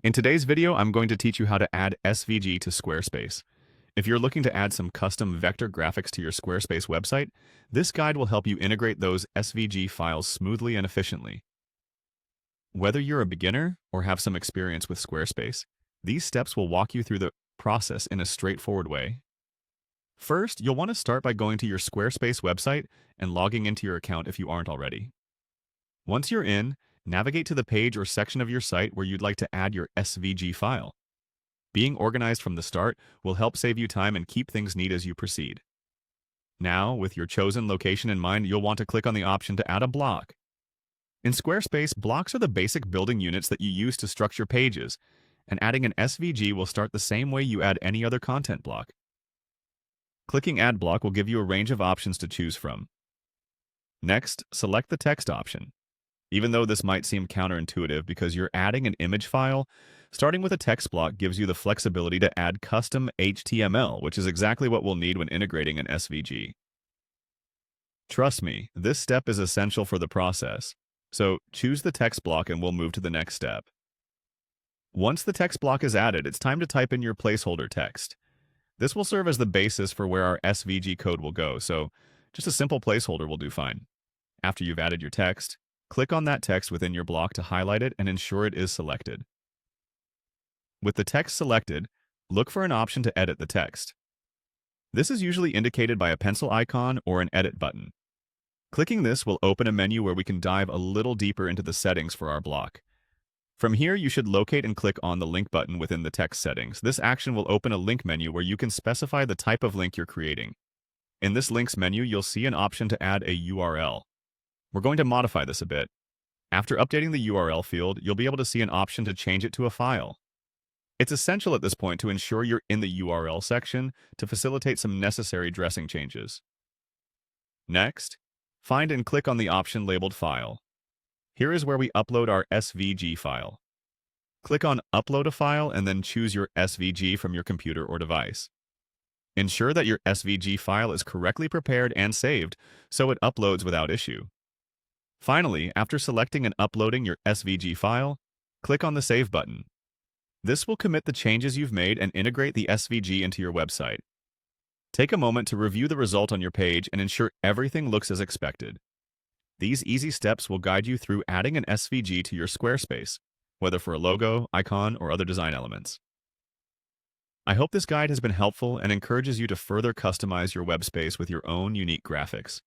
In today's video, I'm going to teach you how to add SVG to Squarespace. If you're looking to add some custom vector graphics to your Squarespace website, this guide will help you integrate those SVG files smoothly and efficiently. Whether you're a beginner or have some experience with Squarespace, these steps will walk you through the process in a straightforward way. First, you'll want to start by going to your Squarespace website and logging into your account if you aren't already. Once you're in, navigate to the page or section of your site where you'd like to add your SVG file. Being organized from the start will help save you time and keep things neat as you proceed. Now, with your chosen location in mind, you'll want to click on the option to add a block. In Squarespace, blocks are the basic building units that you use to structure pages, and adding an SVG will start the same way you add any other content block. Clicking Add Block will give you a range of options to choose from. Next, select the text option. Even though this might seem counterintuitive because you're adding an image file, starting with a text block gives you the flexibility to add custom HTML, which is exactly what we'll need when integrating an SVG. Trust me, this step is essential for the process. So choose the text block and we'll move to the next step. Once the text block is added, it's time to type in your placeholder text. This will serve as the basis for where our SVG code will go, so just a simple placeholder will do fine. After you've added your text, click on that text within your block to highlight it and ensure it is selected. With the text selected, look for an option to edit the text. This is usually indicated by a pencil icon or an edit button. Clicking this will open a menu where we can dive a little deeper into the settings for our block. From here, you should locate and click on the link button within the text settings. This action will open a link menu where you can specify the type of link you're creating. In this links menu, you'll see an option to add a URL. We're going to modify this a bit. After updating the URL field, you'll be able to see an option to change it to a file. It's essential at this point to ensure you're in the URL section to facilitate some necessary dressing changes. Next, find and click on the option labeled File. Here is where we upload our SVG file. Click on Upload a File and then choose your SVG from your computer or device. Ensure that your SVG file is correctly prepared and saved so it uploads without issue. Finally, after selecting and uploading your SVG file, click on the Save button. This will commit the changes you've made and integrate the SVG into your website. Take a moment to review the result on your page and ensure everything looks as expected. These easy steps will guide you through adding an SVG to your Squarespace, whether for a logo, icon, or other design elements. I hope this guide has been helpful and encourages you to further customize your web space with your own unique graphics.